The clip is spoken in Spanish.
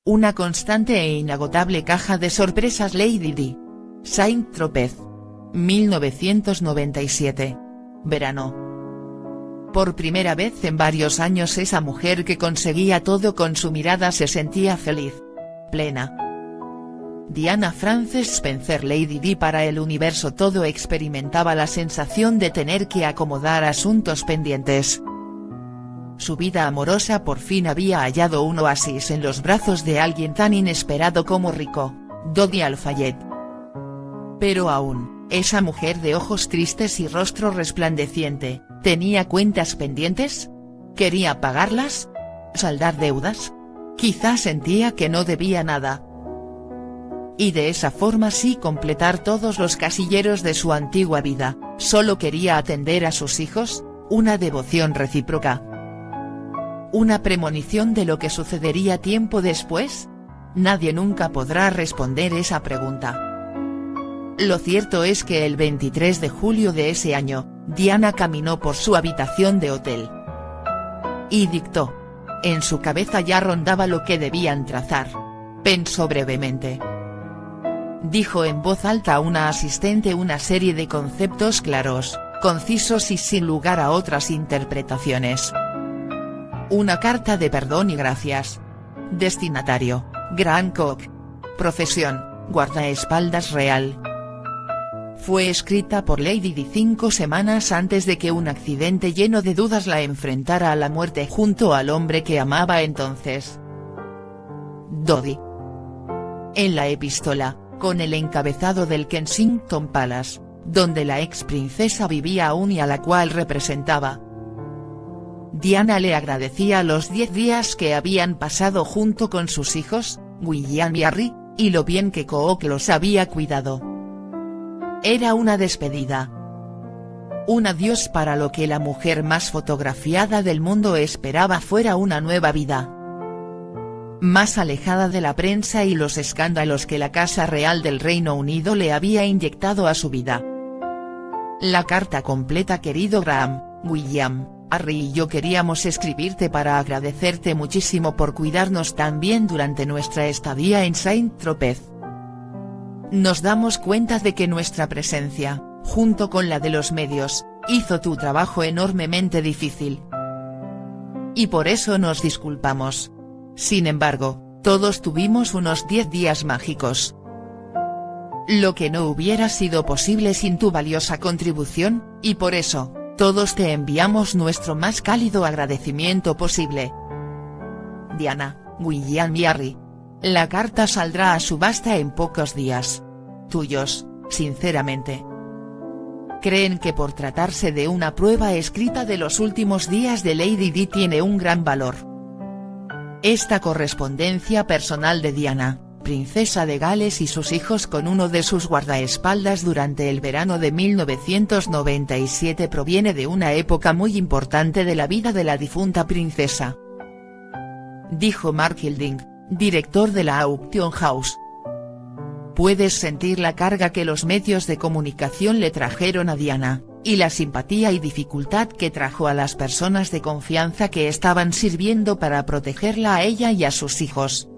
una constante e inagotable caja de sorpresas. Lady Di. Saint-Tropez. 1997. Verano. Por primera vez en varios años esa mujer que conseguía todo con su mirada se sentía feliz. Plena. Diana Frances Spencer. Lady Di. Para el universo todo experimentaba la sensación de tener que acomodar asuntos pendientes. Su vida amorosa por fin había hallado un oasis en los brazos de alguien tan inesperado como Rico, Dodi Al-Fayed. Pero aún, esa mujer de ojos tristes y rostro resplandeciente, ¿tenía cuentas pendientes? ¿Quería pagarlas? ¿Saldar deudas? Quizás sentía que no debía nada. Y de esa forma sí completar todos los casilleros de su antigua vida. Solo quería atender a sus hijos, una devoción recíproca. ¿Una premonición de lo que sucedería tiempo después? Nadie nunca podrá responder esa pregunta. Lo cierto es que el 23 de julio de ese año, Diana caminó por su habitación de hotel. Y dictó. En su cabeza ya rondaba lo que debían trazar. Pensó brevemente. Dijo en voz alta a una asistente una serie de conceptos claros, concisos y sin lugar a otras interpretaciones. Una carta de perdón y gracias. Destinatario, Grant Cook. Profesión, guardaespaldas real. Fue escrita por Lady Di 5 semanas antes de que un accidente lleno de dudas la enfrentara a la muerte junto al hombre que amaba entonces. Dodi. En la epístola, con el encabezado del Kensington Palace, donde la ex princesa vivía aún y a la cual representaba, Diana le agradecía los 10 días que habían pasado junto con sus hijos, William y Harry, y lo bien que Cook los había cuidado. Era una despedida. Un adiós para lo que la mujer más fotografiada del mundo esperaba fuera una nueva vida. Más alejada de la prensa y los escándalos que la Casa Real del Reino Unido le había inyectado a su vida. La carta completa. Querido Graham, William, Harry y yo queríamos escribirte para agradecerte muchísimo por cuidarnos tan bien durante nuestra estadía en Saint-Tropez. Nos damos cuenta de que nuestra presencia, junto con la de los medios, hizo tu trabajo enormemente difícil. Y por eso nos disculpamos. Sin embargo, todos tuvimos unos 10 días mágicos. Lo que no hubiera sido posible sin tu valiosa contribución, y por eso, todos te enviamos nuestro más cálido agradecimiento posible. Diana, William y Harry. La carta saldrá a subasta en pocos días. Tuyos, sinceramente. Creen que por tratarse de una prueba escrita de los últimos días de Lady Di tiene un gran valor. Esta correspondencia personal de Diana, princesa de Gales y sus hijos con uno de sus guardaespaldas durante el verano de 1997 proviene de una época muy importante de la vida de la difunta princesa. Dijo Mark Hilding, director de la Auction House. Puedes sentir la carga que los medios de comunicación le trajeron a Diana, y la simpatía y dificultad que trajo a las personas de confianza que estaban sirviendo para protegerla a ella y a sus hijos.